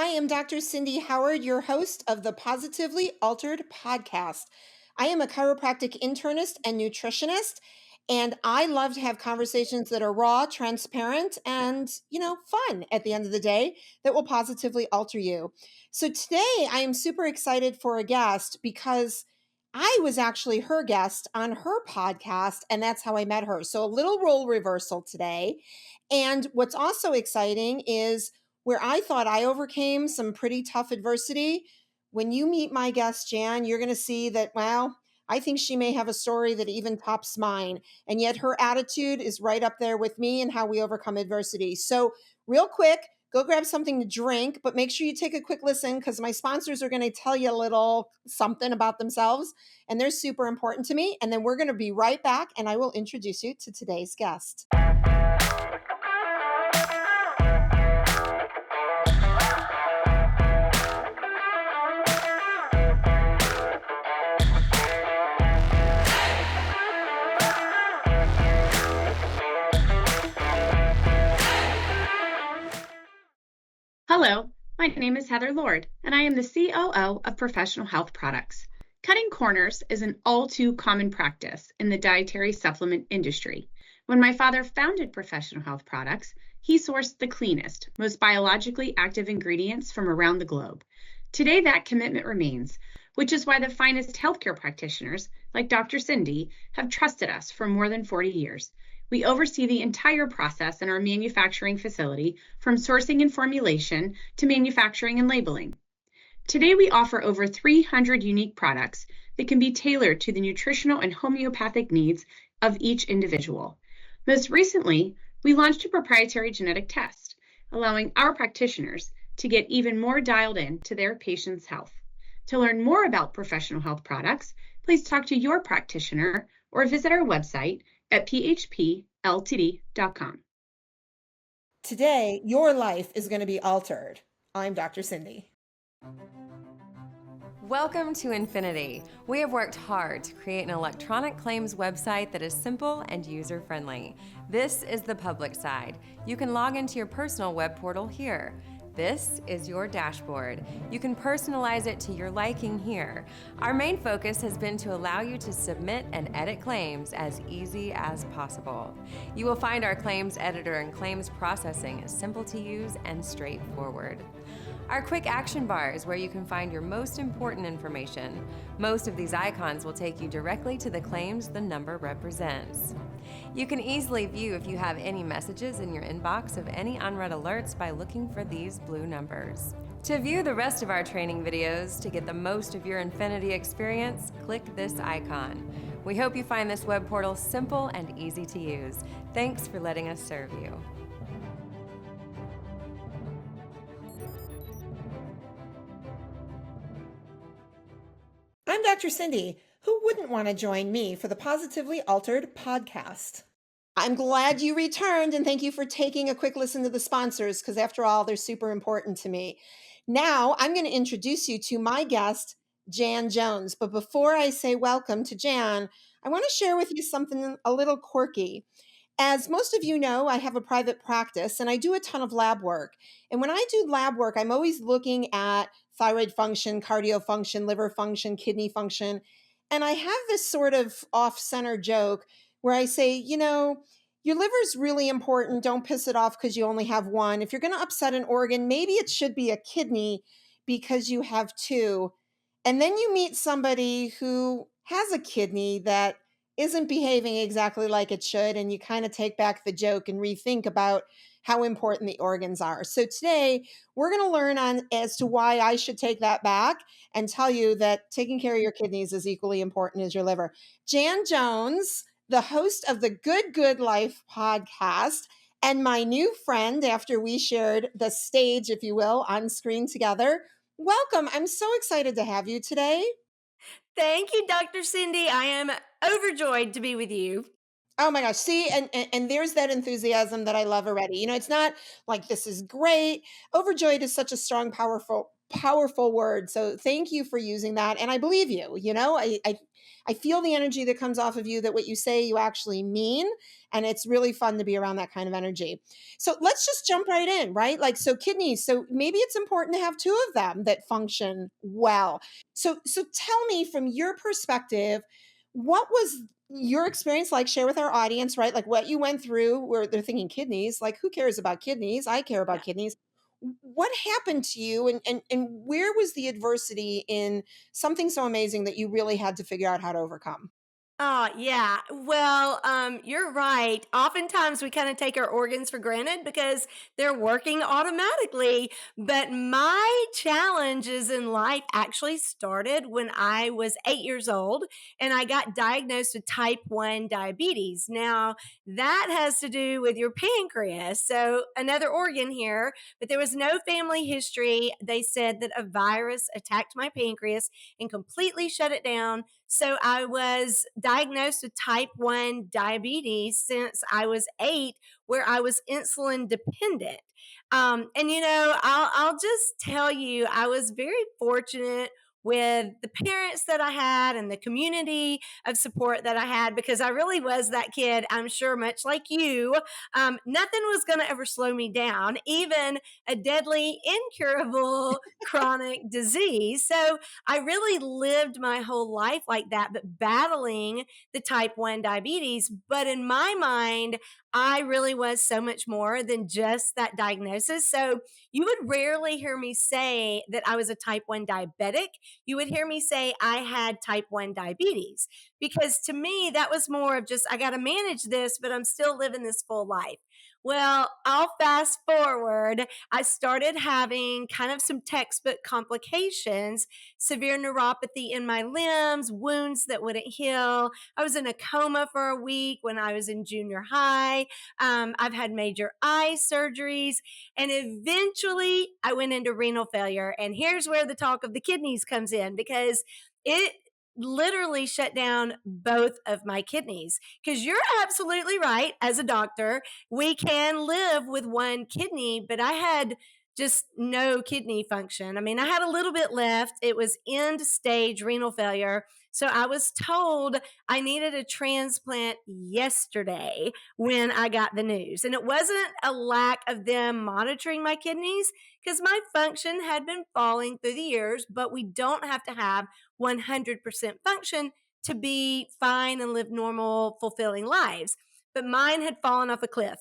I am Dr. Cindy Howard, your host of the Positively Altered podcast. I am a chiropractic internist and nutritionist, and I love to have conversations that are raw, transparent, and, fun at the end of the day that will positively alter you. So today I am super excited for a guest because I was actually her guest on her podcast, and that's how I met her. So a little role reversal today. And what's also exciting is where I thought I overcame some pretty tough adversity. When you meet my guest, Jan, you're going to see that, wow, I think she may have a story that even tops mine. And yet her attitude is right up there with me and how we overcome adversity. So, real quick, go grab something to drink, but make sure you take a quick listen because my sponsors are going to tell you a little something about themselves, and they're super important to me. And then we're going to be right back, and I will introduce you to today's guest. Hello, my name is Heather Lord, and I am the COO of Professional Health Products. Cutting corners is an all too common practice in the dietary supplement industry. When my father founded Professional Health Products, he sourced the cleanest, most biologically active ingredients from around the globe. Today, that commitment remains, which is why the finest healthcare practitioners, like Dr. Cindy, have trusted us for more than 40 years. We oversee the entire process in our manufacturing facility, from sourcing and formulation to manufacturing and labeling. Today, we offer over 300 unique products that can be tailored to the nutritional and homeopathic needs of each individual. Most recently, we launched a proprietary genetic test, allowing our practitioners to get even more dialed in to their patients' health. To learn more about Professional Health Products, please talk to your practitioner or visit our website at phpltd.com. Today, your life is going to be altered. I'm Dr. Cindy. Welcome to Infinity. We have worked hard to create an electronic claims website that is simple and user-friendly. This is the public side. You can log into your personal web portal here. This is your dashboard. You can personalize it to your liking here. Our main focus has been to allow you to submit and edit claims as easy as possible. You will find our claims editor and claims processing is simple to use and straightforward. Our quick action bar is where you can find your most important information. Most of these icons will take you directly to the claims the number represents. You can easily view if you have any messages in your inbox of any unread alerts by looking for these blue numbers. To view the rest of our training videos to get the most of your Infinity experience, click this icon. We hope you find this web portal simple and easy to use. Thanks for letting us serve you. I'm Dr. Cindy. Who wouldn't want to join me for the Positively Altered podcast? I'm glad you returned, and thank you for taking a quick listen to the sponsors, because after all, they're super important to me. Now, I'm going to introduce you to my guest, Jan Jones. But before I say welcome to Jan, I want to share with you something a little quirky. As most of you know, I have a private practice and I do a ton of lab work. And when I do lab work, I'm always looking at thyroid function, cardio function, liver function, kidney function. And I have this sort of off-center joke where I say, your liver's really important. Don't piss it off because you only have one. If you're going to upset an organ, maybe it should be a kidney because you have two. And then you meet somebody who has a kidney that isn't behaving exactly like it should, and you kind of take back the joke and rethink about how important the organs are. So today, we're going to learn as to why I should take that back and tell you that taking care of your kidneys is equally important as your liver. Jan Jones, the host of the Good Life podcast, and my new friend after we shared the stage, if you will, on screen together. Welcome. I'm so excited to have you today. Thank you, Dr. Cindy. I am overjoyed to be with you. Oh my gosh. See, and there's that enthusiasm that I love already. It's not like this is great. Overjoyed is such a strong, powerful word. So thank you for using that. And I believe you. I feel the energy that comes off of you, that what you say you actually mean. And it's really fun to be around that kind of energy. So let's just jump right in, right? Like, so kidneys, so maybe it's important to have two of them that function well. So tell me from your perspective, what was your experience like? Share with our audience, right? Like what you went through where they're thinking kidneys, like who cares about kidneys? I care about kidneys. What happened to you, and where was the adversity in something so amazing that you really had to figure out how to overcome? Oh, yeah. Well, you're right. Oftentimes we kind of take our organs for granted because they're working automatically. But my challenges in life actually started when I was 8 years old and I got diagnosed with type 1 diabetes. Now, that has to do with your pancreas. So, another organ here, but there was no family history. They said that a virus attacked my pancreas and completely shut it down. So I was diagnosed with type 1 diabetes since I was 8, where I was insulin dependent. And, I'll just tell you, I was very fortunate with the parents that I had and the community of support that I had because I really was that kid, I'm sure, much like you. Nothing was going to ever slow me down, even a deadly, incurable chronic disease. So I really lived my whole life like that, but battling the type 1 diabetes. But in my mind, I really was so much more than just that diagnosis. So you would rarely hear me say that I was a type 1 diabetic. You would hear me say I had type 1 diabetes because to me, that was more of just, I got to manage this, but I'm still living this full life. Well, I'll fast forward. I started having kind of some textbook complications, severe neuropathy in my limbs, wounds that wouldn't heal. I was in a coma for a week when I was in junior high. I've had major eye surgeries. And eventually I went into renal failure. And here's where the talk of the kidneys comes in because it literally shut down both of my kidneys. Because you're absolutely right. As a doctor, we can live with one kidney, but I had just no kidney function. I mean, I had a little bit left. It was end stage renal failure. So I was told I needed a transplant yesterday when I got the news. And it wasn't a lack of them monitoring my kidneys because my function had been falling through the years, but we don't have to have 100% function to be fine and live normal, fulfilling lives. But mine had fallen off a cliff.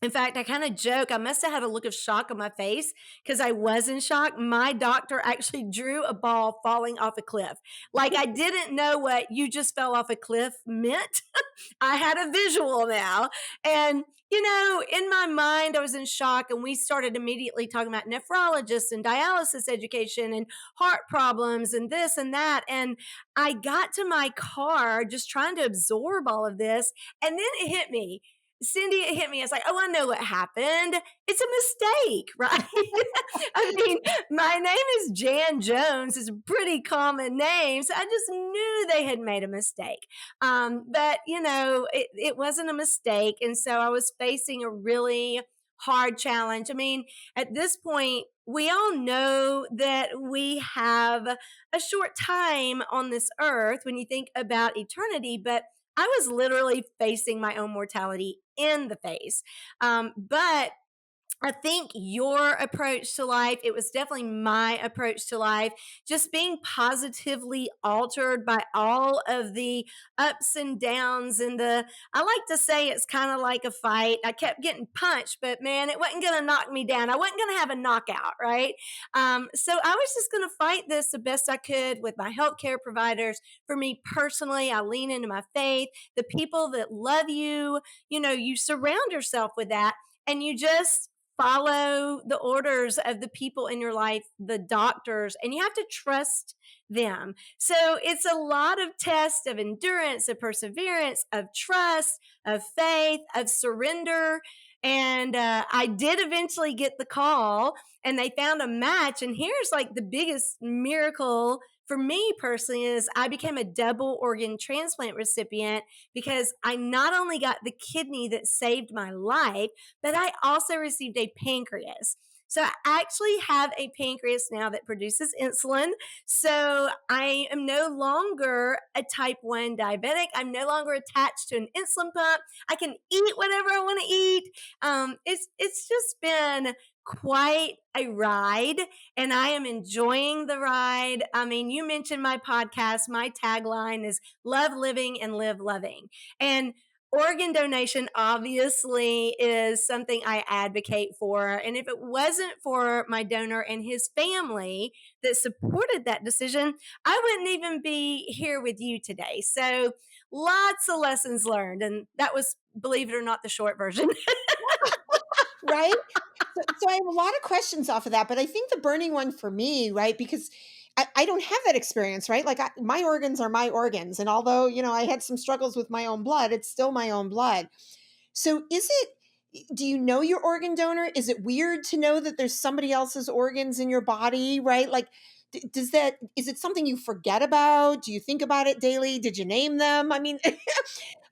In fact, I kind of joke, I must have had a look of shock on my face because I was in shock. My doctor actually drew a ball falling off a cliff. Like I didn't know what you just fell off a cliff meant. I had a visual now. And, in my mind, I was in shock. And we started immediately talking about nephrologists and dialysis education and heart problems and this and that. And I got to my car just trying to absorb all of this. And then it hit me. Cindy, it hit me. It's like, oh, I know what happened. It's a mistake, right? I mean, my name is Jan Jones. It's a pretty common name. So I just knew they had made a mistake. But, it wasn't a mistake. And so I was facing a really hard challenge. I mean, at this point, we all know that we have a short time on this earth when you think about eternity, but I was literally facing my own mortality in the face. But I think your approach to life, it was definitely my approach to life, just being positively altered by all of the ups and downs. I like to say it's kind of like a fight. I kept getting punched, but man, it wasn't going to knock me down. I wasn't going to have a knockout, right? So I was just going to fight this the best I could with my healthcare providers. For me personally, I lean into my faith, the people that love you, you surround yourself with that and you just follow the orders of the people in your life, the doctors, and you have to trust them. So it's a lot of tests of endurance, of perseverance, of trust, of faith, of surrender. And I did eventually get the call and they found a match. And here's like the biggest miracle for me personally is I became a double organ transplant recipient because I not only got the kidney that saved my life, but I also received a pancreas. So I actually have a pancreas now that produces insulin. So I am no longer a type 1 diabetic. I'm no longer attached to an insulin pump. I can eat whatever I want to eat. It's just been quite a ride, and I am enjoying the ride. I mean, you mentioned my podcast. My tagline is love living and live loving. And organ donation obviously is something I advocate for. And if it wasn't for my donor and his family that supported that decision, I wouldn't even be here with you today. So lots of lessons learned. And that was, believe it or not, the short version. Right? So I have a lot of questions off of that, but I think the burning one for me, right? Because I don't have that experience, right? Like my organs are my organs. And although, I had some struggles with my own blood, it's still my own blood. So do you know your organ donor? Is it weird to know that there's somebody else's organs in your body, right? Like, is it something you forget about? Do you think about it daily? Did you name them? I mean,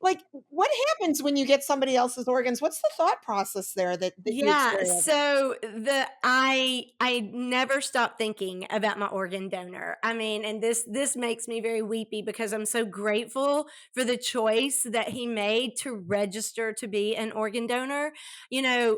like, what happens when you get somebody else's organs? What's the thought process there that you Yeah, experience? so I never stop thinking about my organ donor. I mean, and this makes me very weepy because I'm so grateful for the choice that he made to register to be an organ donor.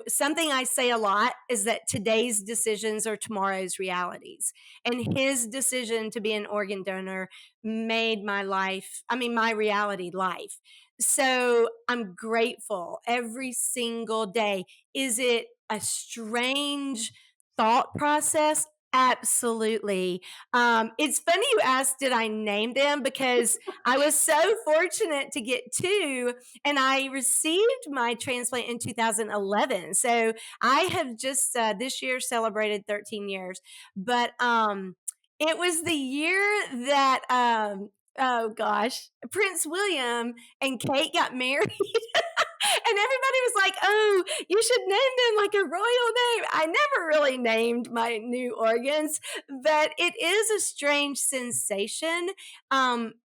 Something I say a lot is that today's decisions are tomorrow's realities. And his decision to be an organ donor made my life, I mean, my reality life. So I'm grateful every single day. Is it a strange thought process? Absolutely. It's funny you asked, did I name them? Because I was so fortunate to get two, and I received my transplant in 2011. So I have just this year celebrated 13 years. But it was the year that, oh gosh, Prince William and Kate got married. And everybody was like, oh, you should name them like a royal name. I never really named my new organs, but it is a strange sensation.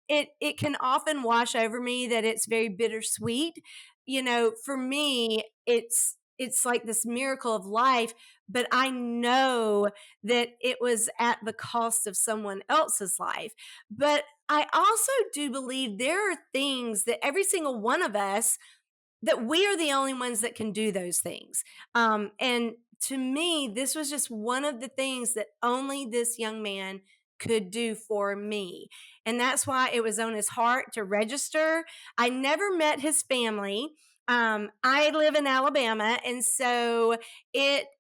It can often wash over me that it's very bittersweet. For me, it's like this miracle of life, but I know that it was at the cost of someone else's life. But I also do believe there are things that every single one of us, that we are the only ones that can do those things. And to me, this was just one of the things that only this young man could do for me. And that's why it was on his heart to register. I never met his family. I live in Alabama, and so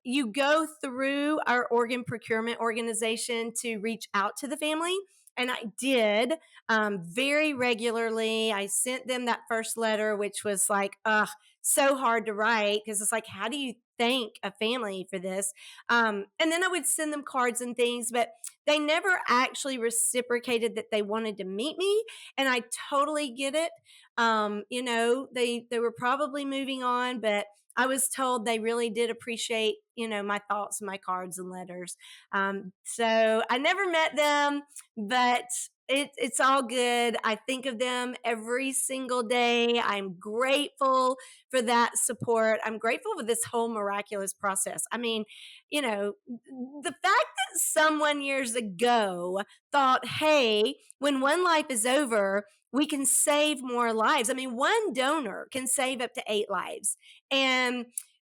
you go through our organ procurement organization to reach out to the family. And I did very regularly. I sent them that first letter, which was like, so hard to write because it's like, how do you thank a family for this? And then I would send them cards and things, but they never actually reciprocated that they wanted to meet me. And I totally get it. They were probably moving on, but I was told they really did appreciate, my thoughts and my cards and letters. So I never met them, but it's all good. I think of them every single day. I'm grateful for that support. I'm grateful for this whole miraculous process. I mean, the fact that someone years ago thought, hey, when one life is over, we can save more lives. I mean, one donor can save up to 8 lives. And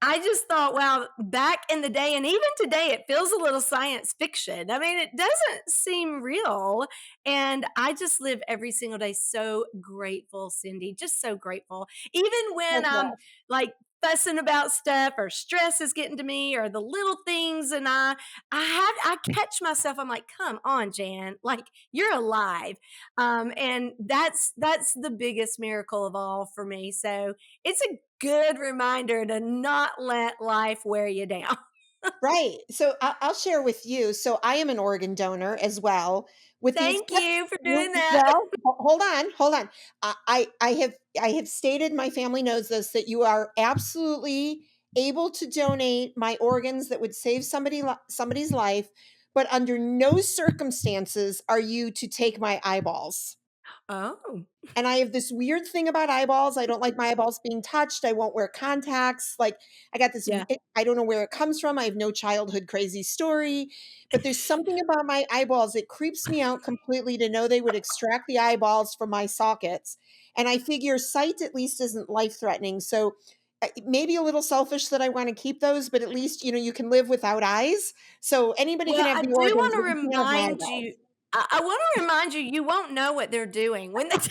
I just thought, wow, back in the day, and even today, it feels a little science fiction. I mean, it doesn't seem real. And I just live every single day so grateful, Cindy, just so grateful. Even when I'm like fussing about stuff or stress is getting to me or the little things, and I catch myself, I'm like, come on, Jan, like you're alive. And that's the biggest miracle of all for me. So it's a good reminder to not let life wear you down. Right. So I'll share with you. So I am an organ donor as well, with the Thank exception. you for doing that. Well, hold on. I have stated, my family knows this, that you are absolutely able to donate my organs that would save somebody's life, but under no circumstances are you to take my eyeballs. Oh, And I have this weird thing about eyeballs. I don't like my eyeballs being touched. I won't wear contacts. Like, I got this, yeah. I don't know where it comes from. I have no childhood crazy story, but there's something about my eyeballs. It creeps me out completely to know they would extract the eyeballs from my sockets. And I figure sight at least isn't life threatening. So maybe a little selfish that I want to keep those, but at least, you can live without eyes. So anybody can Well, have I the do organs, want but to you can't have my remind eyeballs. you. I want to remind you, you won't know what they're doing when they. Because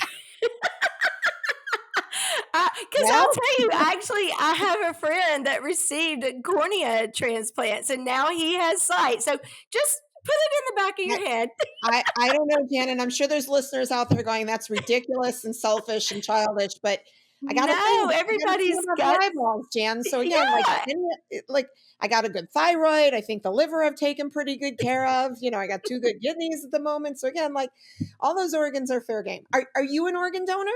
I'll Well, tell you, actually, I have a friend that received cornea transplants, and now he has sight. So just put it in the back of your head. I don't know, Jan, and I'm sure there's listeners out there going, "That's ridiculous and selfish and childish," but I gotta No, think everybody's about the got. eyeballs, Jan. So again, Yeah, like I got a good thyroid. I think the liver I've taken pretty good care of. I got 2 good kidneys at the moment. So again, like all those organs are fair game. Are you an organ donor?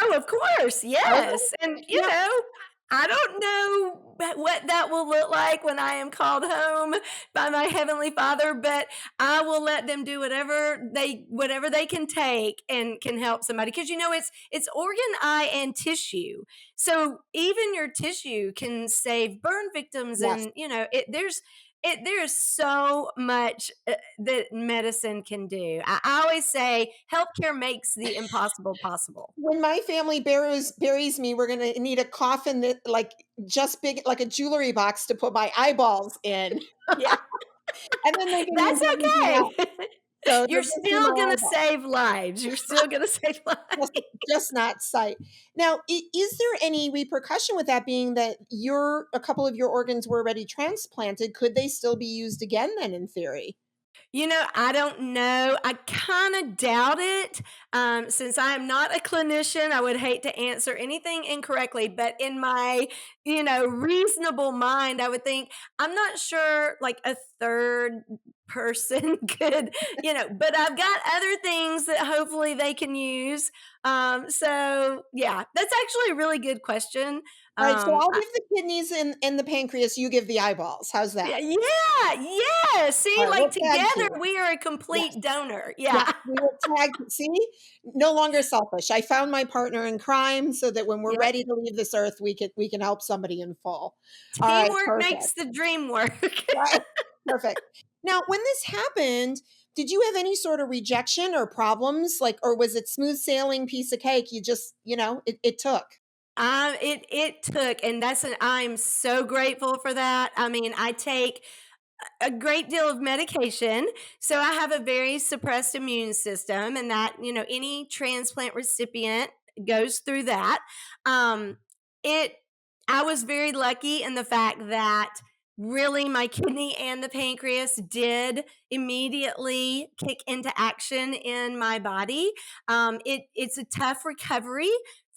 oh, of course, Are yes, they? and, Now I don't know what that will look like when I am called home by my heavenly Father, but I will let them do whatever they can take and can help somebody. Because it's organ, eye, and tissue. So even your tissue can save burn victims, yes. and there's so much that medicine can do. I always say healthcare makes the impossible possible. When my family buries me, we're gonna need a coffin that like just big like a jewelry box to put my eyeballs in. Yeah. And then they can use That's everything else. okay. So You're they'll just be my still gonna eyeball, save lives. You're still gonna save just lives. just not sight. Now, is there any repercussion with that being that a couple of your organs were already transplanted? Could they still be used again then in theory? I don't know. I kind of doubt it. Since I am not a clinician, I would hate to answer anything incorrectly. But in my, reasonable mind, I would think I'm not sure like a third person could, but I've got other things that hopefully they can use. So yeah, that's actually a really good question. All right, so Um, I'll give the kidneys and the pancreas, you give the eyeballs. How's yeah, that? yeah. All See, right, like we'll tag together team. we are a Yes. complete donor. Yes, Yeah. we will tag see? No longer selfish. I found my partner in crime so that when we're Yep. ready to leave this earth, we can help somebody in full. All right, Teamwork perfect. makes the dream work. Right. Perfect. Now, when this happened, did you have any sort of rejection or problems? Like, or was it smooth sailing piece of cake? You just, it took. It took, and I'm so grateful for that. I mean, I take a great deal of medication. So I have a very suppressed immune system, and that, any transplant recipient goes through that. Um, it, I was very lucky in the fact that really my kidney and the pancreas did immediately kick into action in my body. It's a tough recovery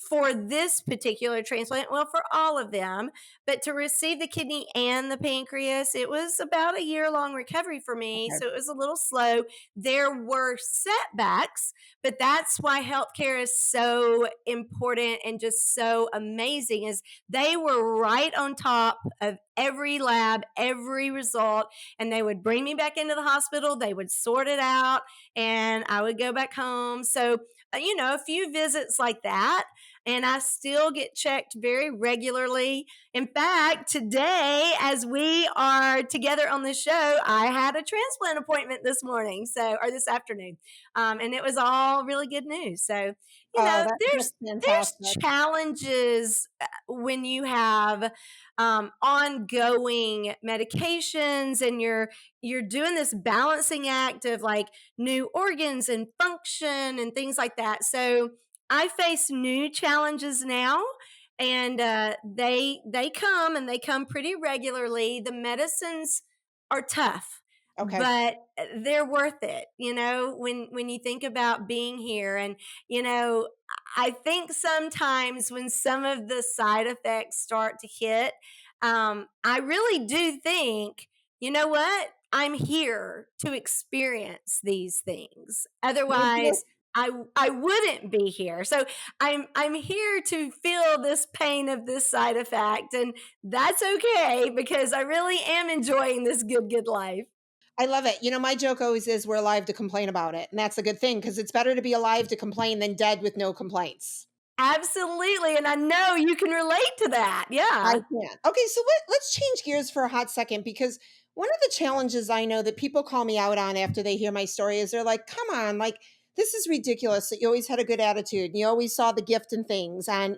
for this particular transplant, well, for all of them, but to receive the kidney and the pancreas, it was about a year-long recovery for me. Okay. So it was a little slow. There were setbacks, but that's why healthcare is so important and just so amazing is they were right on top of every lab, every result, and they would bring me back into the hospital. They would sort it out, and I would go back home. So, a few visits like that, and I still get checked very regularly. In fact, today, as we are together on the show, I had a transplant appointment this morning, or this afternoon, and it was all really good news. So, Oh, that's there's fantastic. challenges when you have ongoing medications, and you're doing this balancing act of like new organs and function and things like that. So I face new challenges now, and they come, and they come pretty regularly. The medicines are tough, Okay. but they're worth it. When you think about being here, and I think sometimes when some of the side effects start to hit, I really do think, you know what? I'm here to experience these things. Maybe Otherwise, I wouldn't be here. So I'm here to feel this pain of this side effect, and that's okay because I really am enjoying this good life. I love it. My joke always is we're alive to complain about it. And that's a good thing because it's better to be alive to complain than dead with no complaints. Absolutely, and I know you can relate to that. I Yeah. can. Okay, so let's change gears for a hot second because one of the challenges I know that people call me out on after they hear my story is they're like, come on, like, this is ridiculous that you always had a good attitude and you always saw the gift in things. And,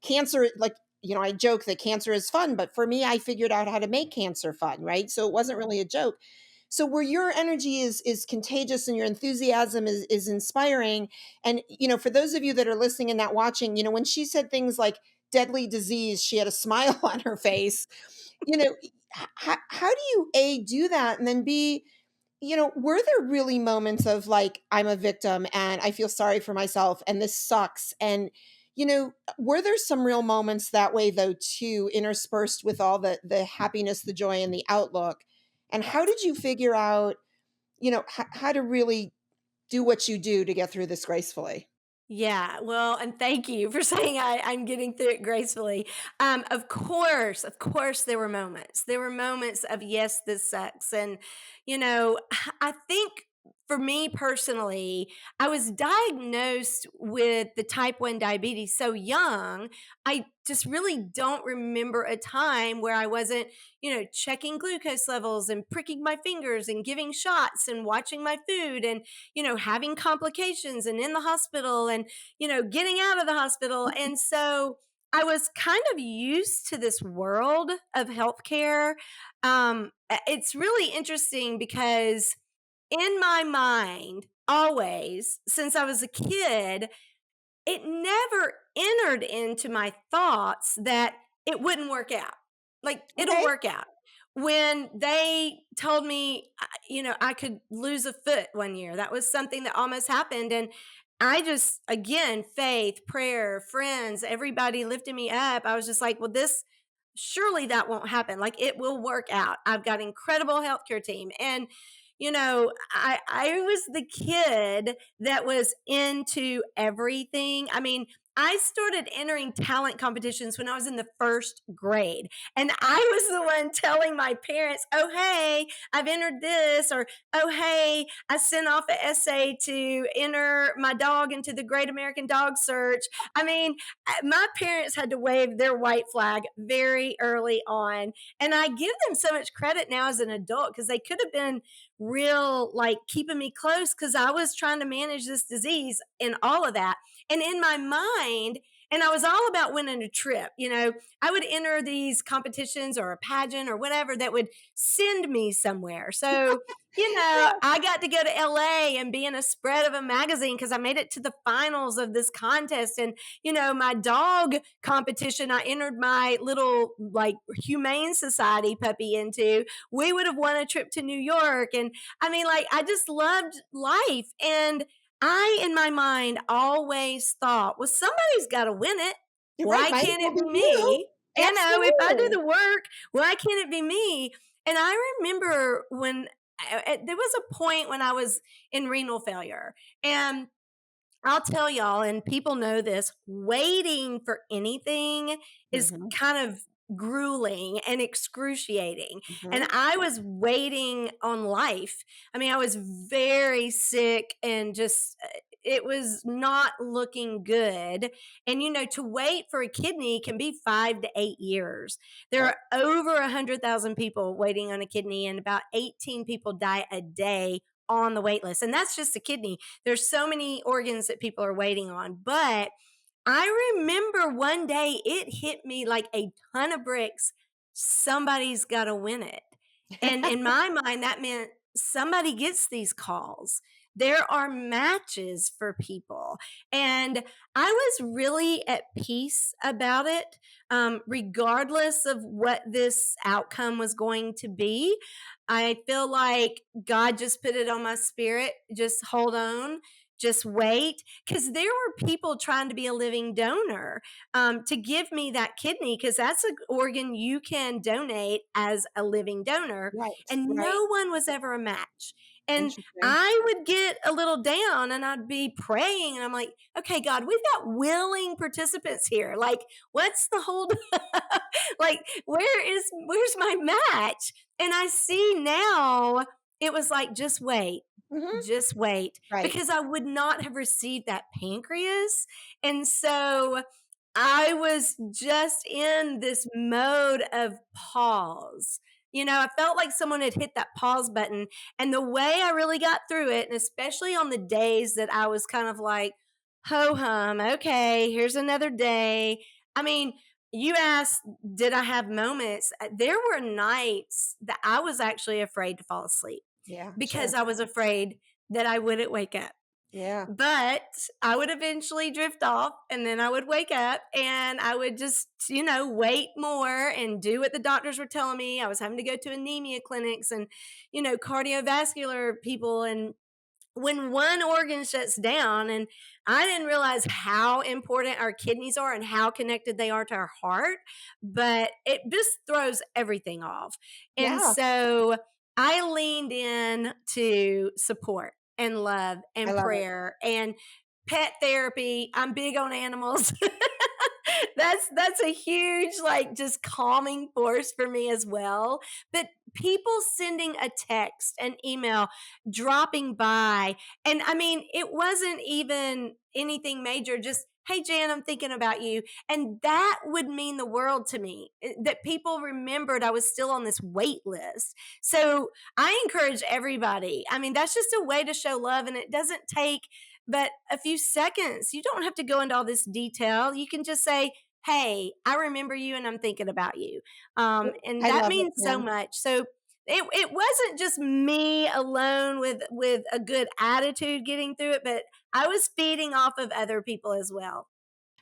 cancer, like, I joke that cancer is fun, but for me, I figured out how to make cancer fun, right? So it wasn't really a joke. So where your energy is contagious and your enthusiasm is inspiring. And, for those of you that are listening and not watching, when she said things like deadly disease, she had a smile on her face. You know, how do you A, do that? And then B, were there really moments of like, I'm a victim and I feel sorry for myself and this sucks? And, were there some real moments that way though, too, interspersed with all the happiness, the joy, and the outlook? And how did you figure out, how to really do what you do to get through this gracefully? Yeah, well, and thank you for saying I'm getting through it gracefully. Of course, there were moments. There were moments of yes, this sucks, and I think for me personally, I was diagnosed with the type 1 diabetes so young. I just really don't remember a time where I wasn't, checking glucose levels and pricking my fingers and giving shots and watching my food and having complications and in the hospital and, getting out of the hospital. And so I was kind of used to this world of healthcare. It's really interesting because in my mind, always, since I was a kid, it never entered into my thoughts that it wouldn't work out. Like, it'll Okay. work out. When they told me, I could lose a foot one year, that was something that almost happened. And I just, again, faith, prayer, friends, everybody lifted me up. I was just like, well, surely that won't happen. Like, it will work out. I've got incredible healthcare team. And I was the kid that was into everything. I mean, I started entering talent competitions when I was in the first grade. And I was the one telling my parents, oh, hey, I've entered this, or oh, hey, I sent off an essay to enter my dog into the Great American Dog Search. I mean, my parents had to wave their white flag very early on. And I give them so much credit now as an adult because they could have been real, like, keeping me close because I was trying to manage this disease and all of that. And in my mind, and I was all about winning a trip. I would enter these competitions or a pageant or whatever that would send me somewhere. So, I got to go to LA and be in a spread of a magazine because I made it to the finals of this contest. And, my dog competition, I entered my little, like, humane society puppy into. We would have won a trip to New York. And I mean, like, I just loved life. And I, in my mind, always thought, well, somebody's got to win it. You're right. Why Might as can't well it be be you. me? If I do Absolutely. the work, why can't it be me? And I remember when there was a point when I was in renal failure. And I'll tell y'all, and people know this, waiting for anything is Mhm, kind of grueling and excruciating. And mhm. I was waiting on life. I mean, I was very sick and just, it was not looking good. And, to wait for a kidney can be 5 to 8 years. There Right. are over 100,000 people waiting on a kidney, and about 18 people die a day on the wait list. And that's just a kidney. There's so many organs that people are waiting on. But I remember one day it hit me like a ton of bricks. Somebody's got to win it. And in my mind, that meant somebody gets these calls. There are matches for people. And I was really at peace about it, regardless of what this outcome was going to be. I feel like God just put it on my spirit. Just hold on, just wait. Because there were people trying to be a living donor, to give me that kidney, because that's an organ you can donate as a living donor. Right, And right. no one was ever a match. And Interesting. I would get a little down and I'd be praying and I'm like, okay, God, we've got willing participants here. Like, what's the hold? Like, where's my match? And I see now it was like, just wait. Mhm. Just wait, Right. because I would not have received that pancreas. And so I was just in this mode of pause. I felt like someone had hit that pause button. And the way I really got through it, and especially on the days that I was kind of like, ho hum, okay, here's another day. I mean, you asked, did I have moments? There were nights that I was actually afraid to fall asleep Yeah, sure. because I was afraid that I wouldn't wake up. Yeah. But I would eventually drift off, and then I would wake up and I would just, wait more and do what the doctors were telling me. I was having to go to anemia clinics and, cardiovascular people. And when one organ shuts down, and I didn't realize how important our kidneys are and how connected they are to our heart, but it just throws everything off. And Yeah. so I leaned in to support and love I and love it. prayer and pet therapy. I'm big on animals. That's a huge, like, just calming force for me as well. But people sending a text, an email, dropping by, and I mean, it wasn't even anything major, just, hey Jan, I'm thinking about you. And that would mean the world to me, that people remembered I was still on this wait list. So I encourage everybody. I mean, that's just a way to show love, and it doesn't take but a few seconds. You don't have to go into all this detail. You can just say, hey, I remember you and I'm thinking about you. And I that love it, means so Jen. much. So it wasn't just me alone with a good attitude getting through it, but I was feeding off of other people as well.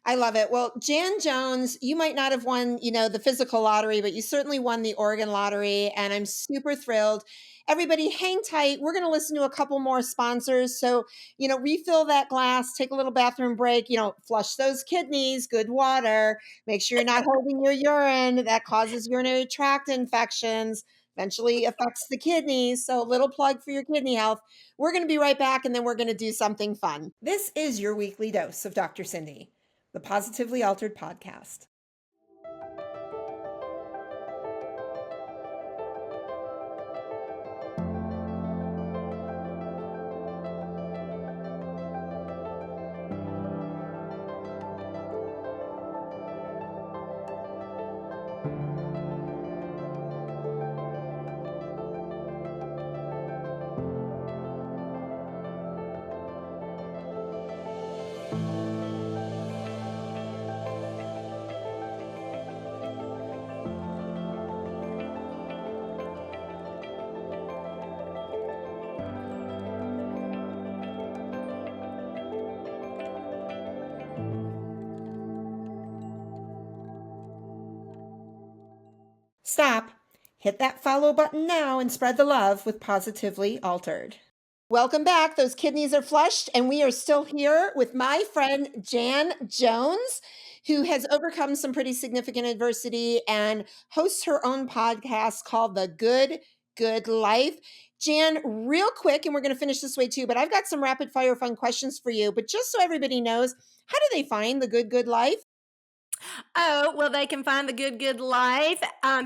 I love it. Well, Jan Jones, you might not have won, the physical lottery, but you certainly won the organ lottery, and I'm super thrilled. Everybody, hang tight. We're going to listen to a couple more sponsors. So, refill that glass, take a little bathroom break, flush those kidneys, good water. Make sure you're not holding your urine. That causes urinary tract infections, eventually affects the kidneys. So, a little plug for your kidney health. We're going to be right back, and then we're going to do something fun. This is your weekly dose of Dr. Cindy, the Positively Altered podcast. Stop. Hit that follow button now and spread the love with Positively Altered. Welcome back. Those kidneys are flushed, and we are still here with my friend Jan Jones, who has overcome some pretty significant adversity and hosts her own podcast called The Good, Good Life. Jan, real quick, and we're going to finish this way too, but I've got some rapid fire fun questions for you. But just so everybody knows, how do they find The Good, Good Life? Oh, well, they can find The Good, Good Life.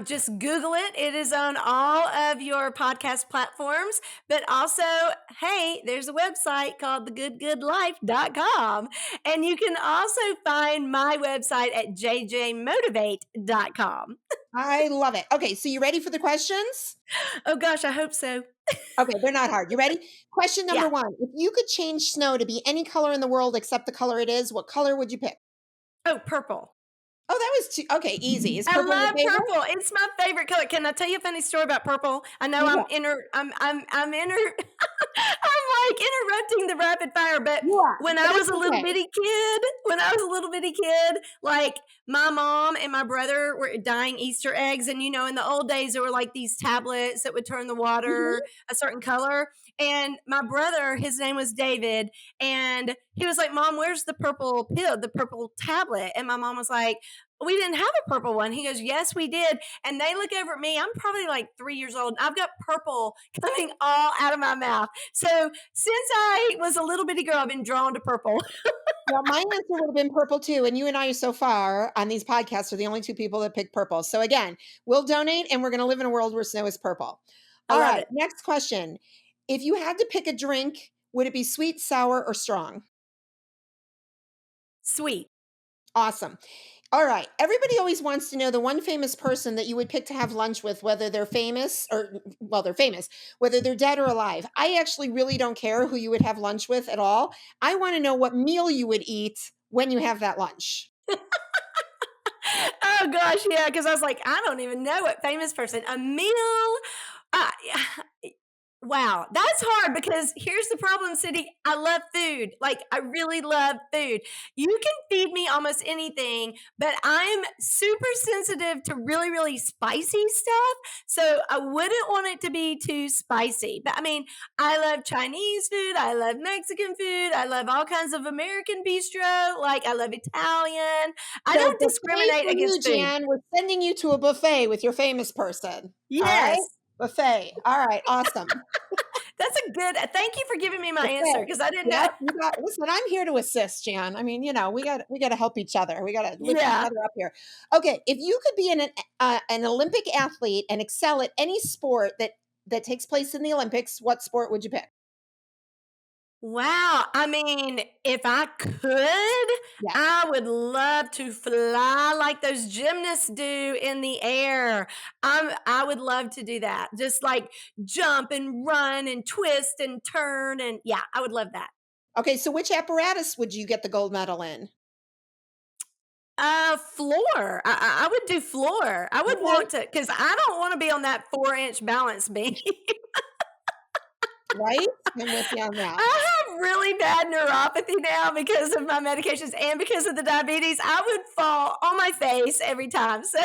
Just Google it. It is on all of your podcast platforms. But also, hey, there's a website called thegoodgoodlife.com. And you can also find my website at jjmotivate.com. I love it. Okay, so you ready for the questions? Oh, gosh, I hope so. Okay, they're not hard. You ready? Question number Yeah. 1. If you could change snow to be any color in the world except the color it is, what color would you pick? Oh, purple. Oh, that was okay, easy. Is I purple your love favorite? purple. It's my favorite color. Can I tell you a funny story about purple? I know Yeah. I'm like interrupting the rapid fire, but when I was a little bitty kid, like my mom and my brother were dyeing Easter eggs, and in the old days there were like these tablets that would turn the water a certain color. And my brother, his name was David, and he was like, "Mom, where's the purple pill, the purple tablet?" And my mom was like, "We didn't have a purple one." He goes, "Yes, we did." And they look over at me. I'm probably like 3 years old. And I've got purple coming all out of my mouth. So since I was a little bitty girl, I've been drawn to purple. Well, my answer would have been purple too. And you and I so far on these podcasts are the only 2 people that pick purple. So again, we'll donate and we're going to live in a world where snow is purple. I All love right, it. next question. If you had to pick a drink, would it be sweet, sour, or strong? Sweet. Awesome. All right. Everybody always wants to know the one famous person that you would pick to have lunch with, whether they're famous or, well, they're famous, whether they're dead or alive. I actually really don't care who you would have lunch with at all. I want to know what meal you would eat when you have that lunch. Oh gosh, yeah, because I was like, I don't even know what famous person. A meal. Uh, wow, that's hard because here's the problem, Cindy. I love food. Like, I really love food. You can feed me almost anything, but I'm super sensitive to really, really spicy stuff. So I wouldn't want it to be too spicy. But I mean, I love Chinese food. I love Mexican food. I love all kinds of American bistro. Like, I love Italian. I So don't buffet discriminate for you, against food. Jan. We're sending you to a buffet with your famous person. All right? Yes. Buffet. All right. Awesome. That's a good thank you for giving me my answer Buffet. because I didn't know. Yep. You got, listen, I'm here to assist, Jan. I mean, we got to help each other. We got to lift each Yeah. other up here. Okay. If you could be an Olympic athlete and excel at any sport that takes place in the Olympics, what sport would you pick? Wow. I mean, if I could, Yeah. I would love to fly like those gymnasts do in the air. I would love to do that. Just like jump and run and twist and turn and yeah, I would love that. Okay. So which apparatus would you get the gold medal in? Floor. I would do floor. I would Okay. want to because I don't want to be on that 4-inch balance beam. Right. I'm with you on that. I have really bad neuropathy now because of my medications and because of the diabetes. I would fall on my face every time. So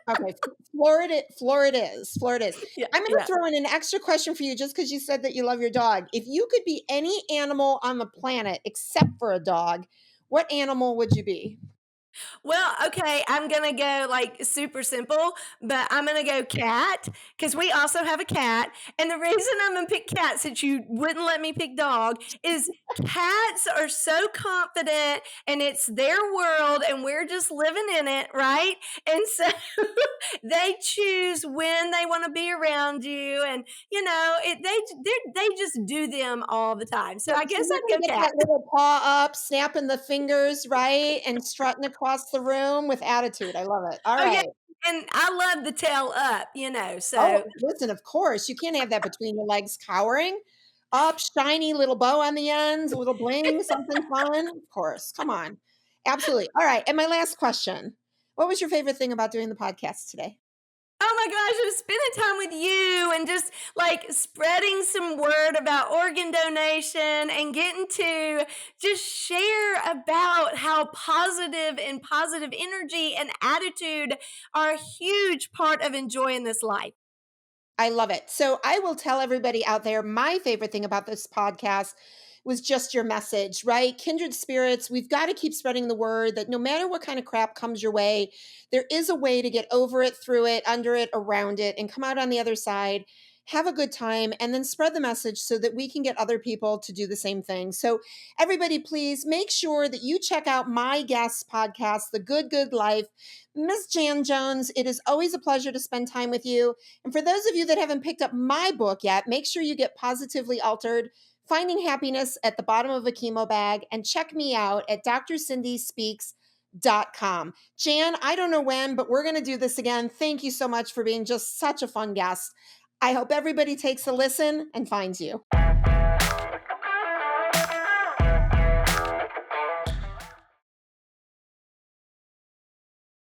Okay, Florida is. yeah, I'm gonna yeah. throw in an extra question for you just because you said that you love your dog. If you could be any animal on the planet except for a dog, what animal would you be? Well, okay, I'm gonna go like super simple, but I'm gonna go cat because we also have a cat. And the reason I'm gonna pick cat, since you wouldn't let me pick dog, is cats are so confident and it's their world and we're just living in it, right? And so they choose when they want to be around you, and you know, they just do them all the time. So I So guess you're I'd gonna go get cat. that little paw up, snapping the fingers, right? And strutting across the room with attitude. I love it. All Oh yeah, right. and I love the tail up, you know. Oh, So listen, of course. You can't have that between your legs cowering. Up, shiny little bow on the ends, a little bling, something fun. Of course. Come on. Absolutely. All right. And my last question. What was your favorite thing about doing the podcast today? oh my gosh, it was spending time with you and just like spreading some word about organ donation and getting to just share about how positive energy and attitude are a huge part of enjoying this life. I love it. So I will tell everybody out there my favorite thing about this podcast was just your message, right? Kindred spirits, we've got to keep spreading the word that no matter what kind of crap comes your way, there is a way to get over it, through it, under it, around it, and come out on the other side. Have a good time and then spread the message so that we can get other people to do the same thing. So, everybody, please make sure that you check out my guest podcast, The Good Life. Miss Jan Jones, it is always a pleasure to spend time with you. And for those of you that haven't picked up my book yet, make sure you get Positively Altered, Finding Happiness at the Bottom of a Chemo Bag, and check me out at drsindyspeaks.com. Jan, I don't know when, but we're going to do this again. Thank you so much for being just such a fun guest. I hope everybody takes a listen and finds you.